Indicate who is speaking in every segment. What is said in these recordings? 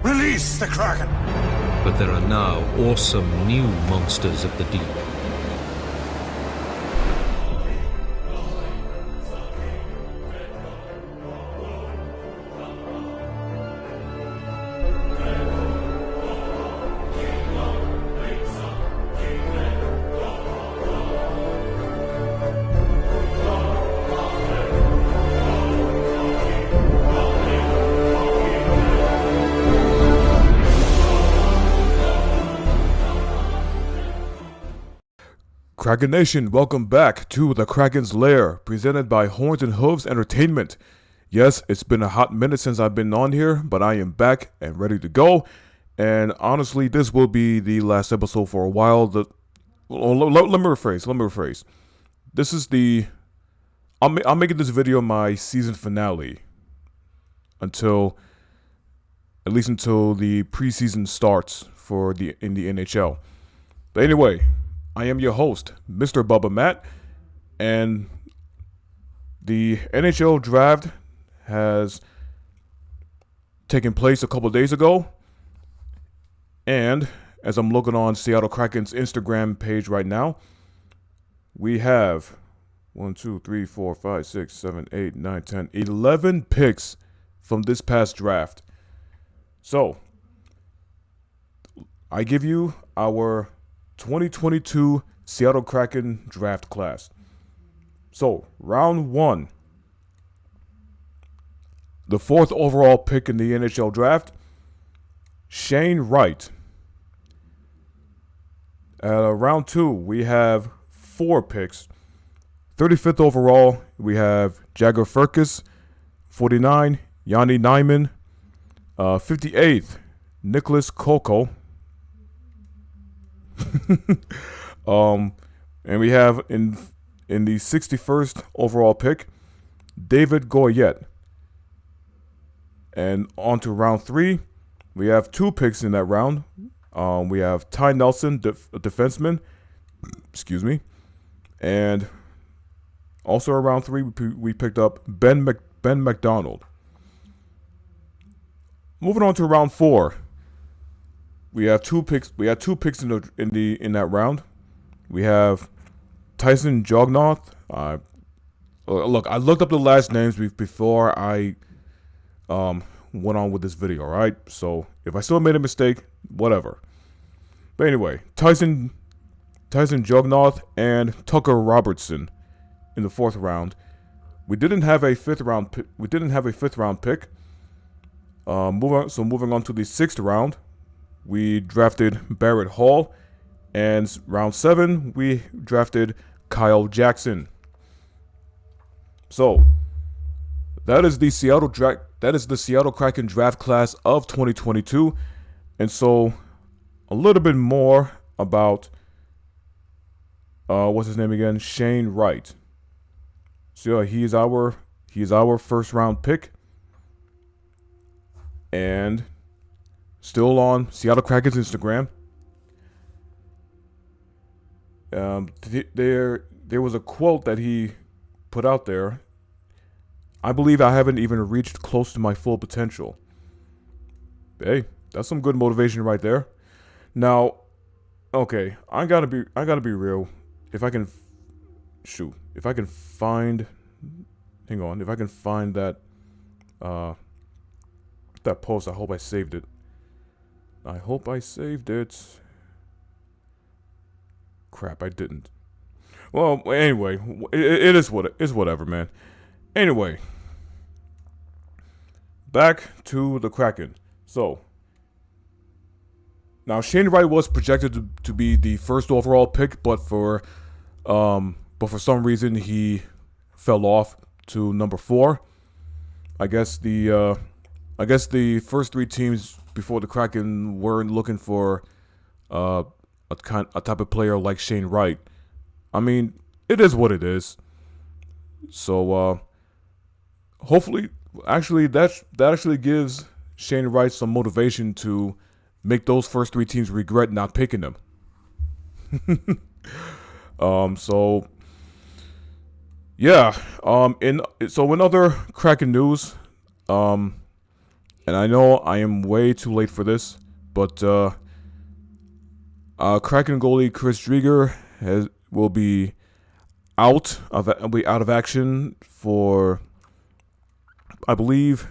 Speaker 1: Release the Kraken!
Speaker 2: But there are now awesome new monsters of the deep.
Speaker 3: Kraken Nation, welcome back to the Kraken's Lair, presented by Horns and Hooves Entertainment. Yes, it's been a hot minute since I've been on here, but I am back and ready to go. And honestly, this will be the last episode for a while. Let me rephrase. This is I'm making this video my season finale until the preseason starts in the NHL. But anyway, I am your host, Mr. Bubba Matt, and the NHL Draft has taken place a couple days ago, and as I'm looking on Seattle Kraken's Instagram page right now, we have 11 picks from this past draft. So, I give you our 2022 Seattle Kraken draft class. So, round 1. The 4th overall pick in the NHL draft, Shane Wright. Round 2, we have 4 picks. 35th overall, we have Jagger Firkus. 49, Yanni Nyman. 58th, Nicholas Koko. And we have in the 61st overall pick, David Goyette. And on to round 3, we have 2 picks in that round. We have Ty Nelson, a defenseman. Excuse me. And also around 3, we picked up Ben McDonald. Moving on to round 4. We have 2 picks. We had 2 picks in that round. We have Tyson Jognoth. Look, I looked up the last names before I went on with this video. All right, so if I still made a mistake, whatever. But anyway, Tyson Jognoth and Tucker Robertson in the 4th round. We didn't have a 5th round. We didn't have a 5th round pick. Moving on to the 6th round. We drafted Barrett Hall, and round 7 we drafted Kyle Jackson. So that is the Seattle Kraken draft class of 2022, and so a little bit more about what's his name again? Shane Wright. So yeah, he's our 1st round pick, and still on Seattle Kraken's Instagram. There was a quote that he put out there. I believe I haven't even reached close to my full potential. Hey, that's some good motivation right there. Now, okay, I gotta be real. If I can find that post, I hope I saved it. Crap, I didn't. Well, anyway, it is whatever, man. Anyway, back to the Kraken. So, now Shane Wright was projected to be the 1st overall pick, but for some reason he fell off to number 4. I guess the first 3 teams before the Kraken weren't looking for a type of player like Shane Wright. I mean, it is what it is. So hopefully, actually, that actually gives Shane Wright some motivation to make those first 3 teams regret not picking him. So yeah. In other Kraken news, And I know I am way too late for this, but Kraken goalie Chris Drieger will be out of action for, I believe,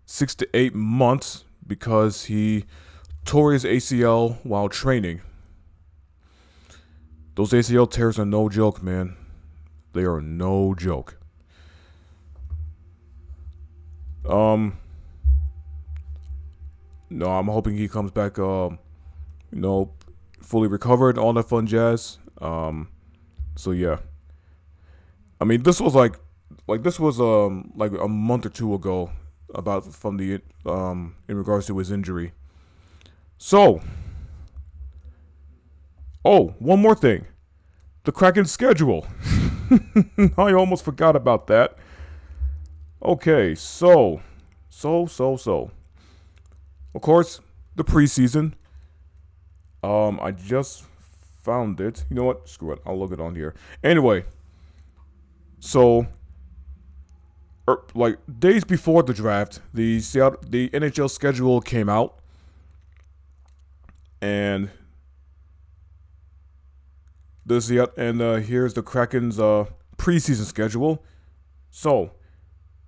Speaker 3: 6 to 8 months because he tore his ACL while training. Those ACL tears are no joke, man. They are no joke. No, I'm hoping he comes back, fully recovered, all that fun jazz. So yeah. I mean, this was like a month or two ago in regards to his injury. So, one more thing. The Kraken schedule. I almost forgot about that. Okay, so. Of course, the preseason. I just found it. You know what? Screw it. I'll look it on here. Anyway, so like days before the draft, the NHL schedule came out, and here's the Kraken's preseason schedule. So,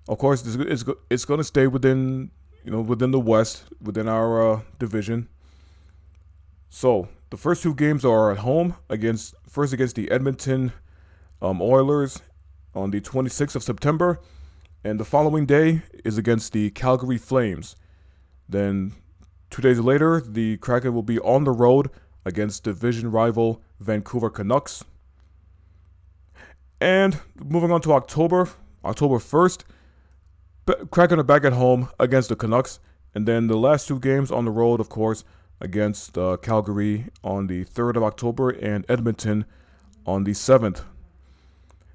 Speaker 3: of course, it's going to stay within the West, within our division. So the first two games are at home against the Edmonton Oilers on the 26th of September, and the following day is against the Calgary Flames. Then 2 days later, the Kraken will be on the road against division rival Vancouver Canucks. And moving on to October 1st, Kraken are back at home against the Canucks, and then the last two games on the road, of course, against Calgary on the 3rd of October and Edmonton on the 7th.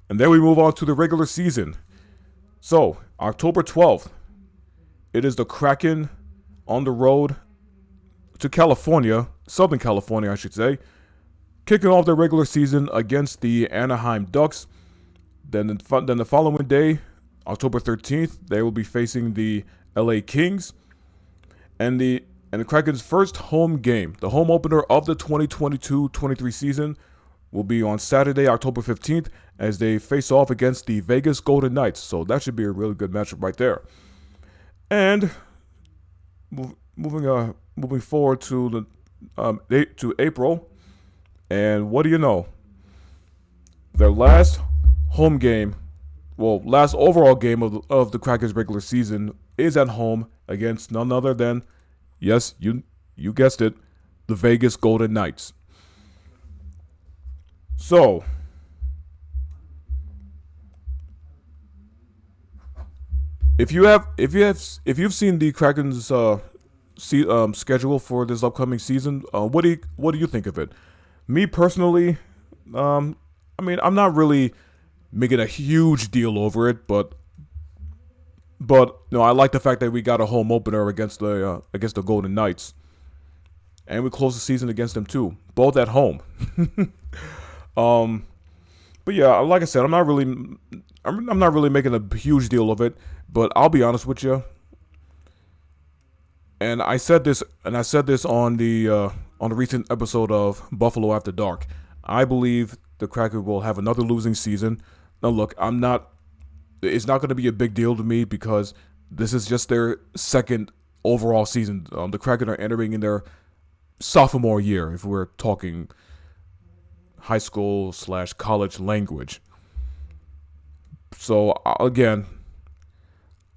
Speaker 3: And then we move on to the regular season. So, October 12th, it is the Kraken on the road to California, Southern California, I should say, kicking off their regular season against the Anaheim Ducks. Then the following day, October 13th, they will be facing the LA Kings. And the Kraken's first home game, the home opener of the 2022-23 season, will be on Saturday, October 15th, as they face off against the Vegas Golden Knights. So that should be a really good matchup right there. And moving forward to April, and what do you know? Their last overall game of the Kraken's regular season is at home against none other than, yes, you guessed it, the Vegas Golden Knights. So, if you've seen the Kraken's schedule for this upcoming season, what do you think of it? Me personally, I'm not really making a huge deal over it, but I like the fact that we got a home opener against the Golden Knights, and we close the season against them too, both at home. But yeah, like I said, I'm not really making a huge deal of it, but I'll be honest with you. And I said this on the recent episode of Buffalo After Dark. I believe the Kraken will have another losing season. Now look, it's not going to be a big deal to me because this is just their second overall season. The Kraken are entering in their sophomore year, if we're talking high school / college language. So again,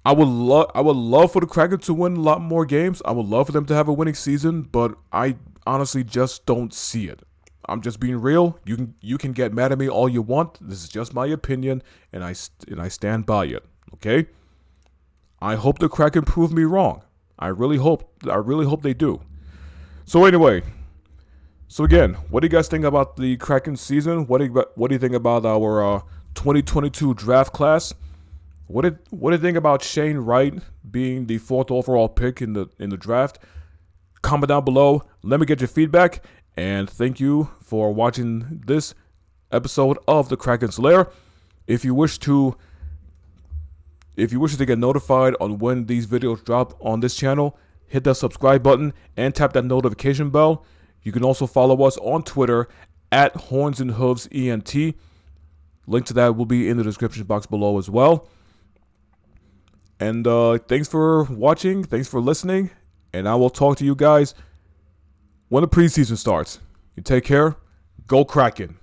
Speaker 3: I would love for the Kraken to win a lot more games. I would love for them to have a winning season, but I honestly just don't see it. I'm just being real. You can get mad at me all you want. This is just my opinion, and I stand by it. Okay? I hope the Kraken prove me wrong. I really hope they do. So anyway, again, what do you guys think about the Kraken season? What do you think about our 2022 draft class? What do you think about Shane Wright being the 4th overall pick in the draft? Comment down below. Let me get your feedback. And thank you for watching this episode of the Kraken's Lair. If you wish to If you wish to get notified on when these videos drop on this channel, hit that subscribe button and tap that notification bell. You can also follow us on Twitter at Horns and Hooves ENT. Link to that will be in the description box below as well. And thanks for watching. Thanks for listening. And I will talk to you guys when the preseason starts. You take care. Go Kraken.